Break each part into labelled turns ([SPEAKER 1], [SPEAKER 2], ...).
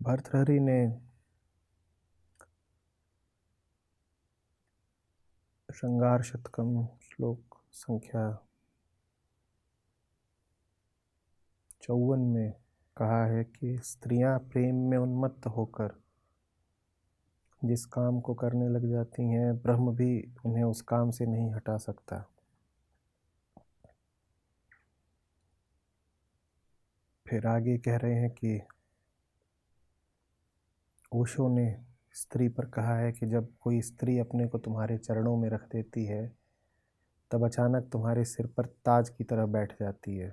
[SPEAKER 1] भर्तृहरि ने श्रृंगार शतकम श्लोक संख्या 54 में कहा है कि स्त्रियां प्रेम में उन्मत्त होकर जिस काम को करने लग जाती हैं, ब्रह्म भी उन्हें उस काम से नहीं हटा सकता। फिर आगे कह रहे हैं कि ओशो ने स्त्री पर कहा है कि जब कोई स्त्री अपने को तुम्हारे चरणों में रख देती है, तब अचानक तुम्हारे सिर पर ताज की तरह बैठ जाती है।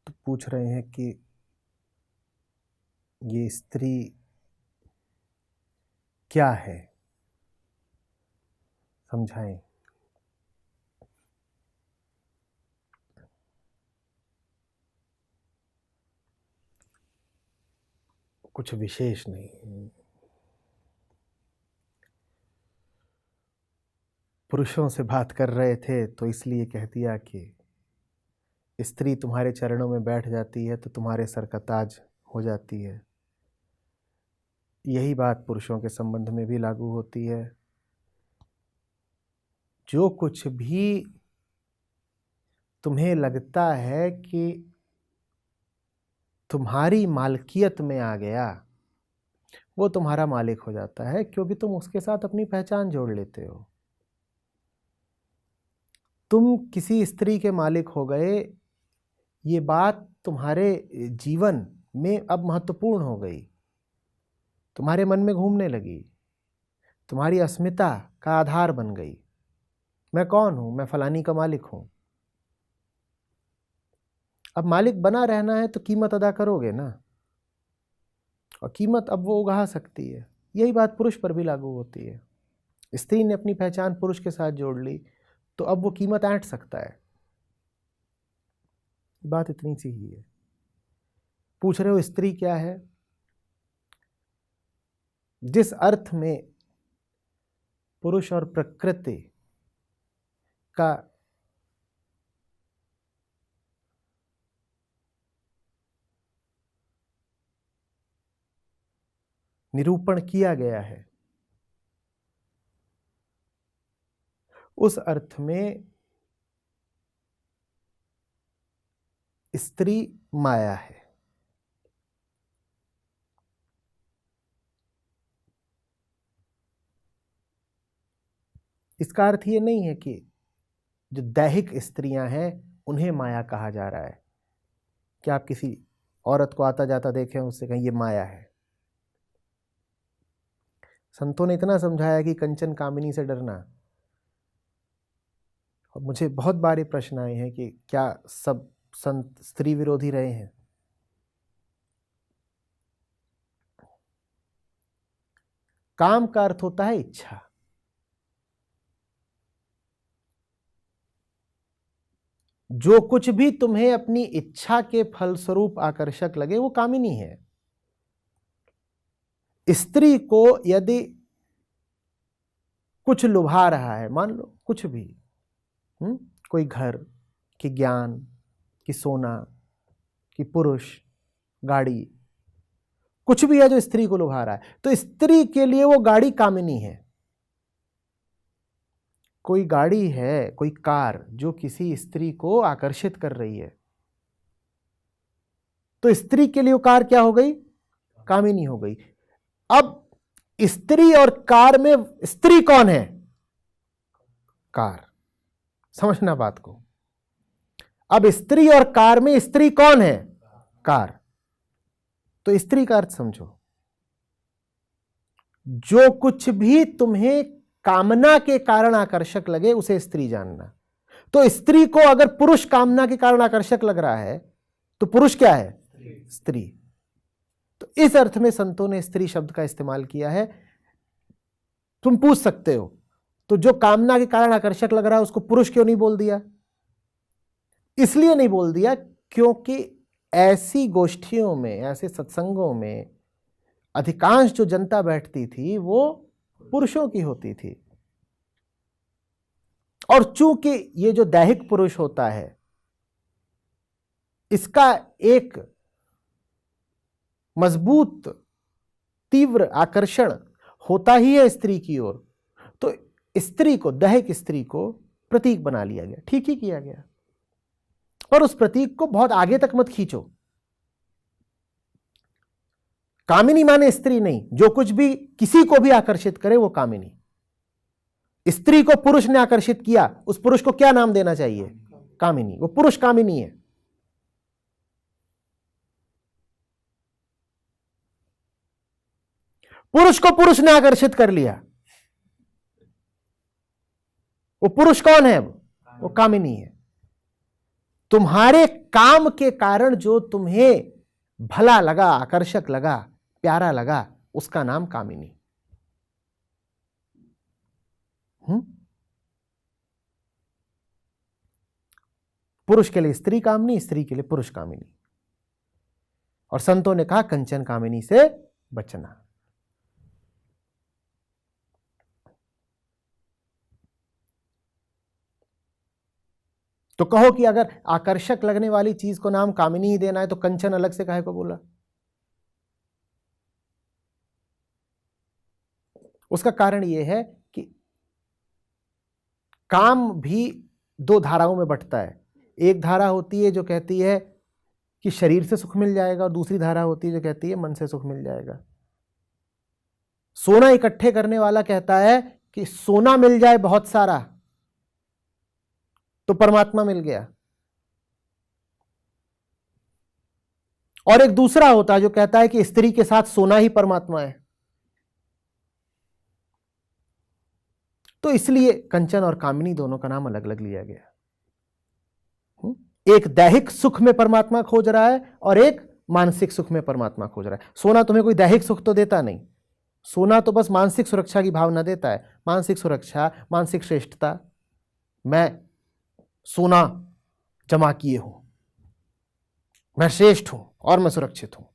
[SPEAKER 1] तो पूछ रहे हैं कि ये स्त्री क्या है, समझाएं। कुछ विशेष नहीं। पुरुषों से बात कर रहे थे तो इसलिए कह दिया कि स्त्री तुम्हारे चरणों में बैठ जाती है तो तुम्हारे सर का ताज हो जाती है। यही बात पुरुषों के संबंध में भी लागू होती है। जो कुछ भी तुम्हें लगता है कि तुम्हारी मालकियत में आ गया, वो तुम्हारा मालिक हो जाता है, क्योंकि तुम उसके साथ अपनी पहचान जोड़ लेते हो। तुम किसी स्त्री के मालिक हो गए, ये बात तुम्हारे जीवन में अब महत्वपूर्ण हो गई, तुम्हारे मन में घूमने लगी, तुम्हारी अस्मिता का आधार बन गई। मैं कौन हूं? मैं फलानी का मालिक हूं। अब मालिक बना रहना है तो कीमत अदा करोगे ना, और कीमत अब वो उगा सकती है। यही बात पुरुष पर भी लागू होती है। स्त्री ने अपनी पहचान पुरुष के साथ जोड़ ली तो अब वो कीमत ऐंठ सकता है। बात इतनी सी ही है। पूछ रहे हो स्त्री क्या है? जिस अर्थ में पुरुष और प्रकृति का निरूपण किया गया है, उस अर्थ में स्त्री माया है। इसका अर्थ ये नहीं है कि जो दैहिक स्त्रियां हैं उन्हें माया कहा जा रहा है। कि आप किसी औरत को आता जाता देखें, उससे कहें ये माया है। संतों ने इतना समझाया कि कंचन कामिनी से डरना। और मुझे बहुत बार ये प्रश्न आए हैं कि क्या सब संत स्त्री विरोधी रहे हैं? काम का अर्थ होता है इच्छा। जो कुछ भी तुम्हें अपनी इच्छा के फलस्वरूप आकर्षक लगे वो कामिनी है। स्त्री को यदि कुछ लुभा रहा है, मान लो कुछ भी, कोई घर कि ज्ञान कि सोना कि पुरुष, गाड़ी, कुछ भी है जो स्त्री को लुभा रहा है, तो स्त्री के लिए वो गाड़ी कामिनी है। कोई गाड़ी है, कोई कार जो किसी स्त्री को आकर्षित कर रही है, तो स्त्री के लिए वो कार क्या हो गई? कामिनी हो गई। अब स्त्री और कार में स्त्री कौन है? कार। समझना बात को। अब स्त्री और कार में स्त्री कौन है? कार। तो स्त्री का अर्थ समझो। जो कुछ भी तुम्हें कामना के कारण आकर्षक लगे उसे स्त्री जानना। तो स्त्री को अगर पुरुष कामना के कारण आकर्षक लग रहा है तो पुरुष क्या है? स्त्री। तो इस अर्थ में संतों ने स्त्री शब्द का इस्तेमाल किया है। तुम पूछ सकते हो तो जो कामना के कारण आकर्षक लग रहा है उसको पुरुष क्यों नहीं बोल दिया? इसलिए नहीं बोल दिया क्योंकि ऐसी गोष्ठियों में, ऐसे सत्संगों में अधिकांश जो जनता बैठती थी वो पुरुषों की होती थी। और चूंकि ये जो दैहिक पुरुष होता है, इसका एक मजबूत तीव्र आकर्षण होता ही है स्त्री की ओर। तो स्त्री को, दैहिक स्त्री को प्रतीक बना लिया गया, ठीक ही किया गया। पर उस प्रतीक को बहुत आगे तक मत खींचो। कामिनी माने स्त्री नहीं, जो कुछ भी किसी को भी आकर्षित करे वो कामिनी। स्त्री को पुरुष ने आकर्षित किया, उस पुरुष को क्या नाम देना चाहिए? कामिनी। वो पुरुष कामिनी है। पुरुष को पुरुष ने आकर्षित कर लिया, वो पुरुष कौन है? वो कामिनी है। तुम्हारे काम के कारण जो तुम्हें भला लगा, आकर्षक लगा, प्यारा लगा, उसका नाम कामिनी। पुरुष के लिए स्त्री कामिनी, स्त्री के लिए पुरुष कामिनी। और संतों ने कहा कंचन कामिनी से बचना। तो कहो कि अगर आकर्षक लगने वाली चीज को नाम कामिनी ही देना है तो कंचन अलग से काहे को बोला? उसका कारण यह है कि काम भी दो धाराओं में बंटता है। एक धारा होती है जो कहती है कि शरीर से सुख मिल जाएगा, और दूसरी धारा होती है जो कहती है मन से सुख मिल जाएगा। सोना इकट्ठे करने वाला कहता है कि सोना मिल जाए बहुत सारा तो परमात्मा मिल गया, और एक दूसरा होता है जो कहता है कि स्त्री के साथ सोना ही परमात्मा है। तो इसलिए कंचन और कामिनी दोनों का नाम अलग अलग लिया गया। एक दैहिक सुख में परमात्मा खोज रहा है और एक मानसिक सुख में परमात्मा खोज रहा है। सोना तुम्हें कोई दैहिक सुख तो देता नहीं, सोना तो बस मानसिक सुरक्षा की भावना देता है। मानसिक सुरक्षा, मानसिक श्रेष्ठता, मैं सोना जमा किए हूं, मैं श्रेष्ठ हूं और मैं सुरक्षित हूं।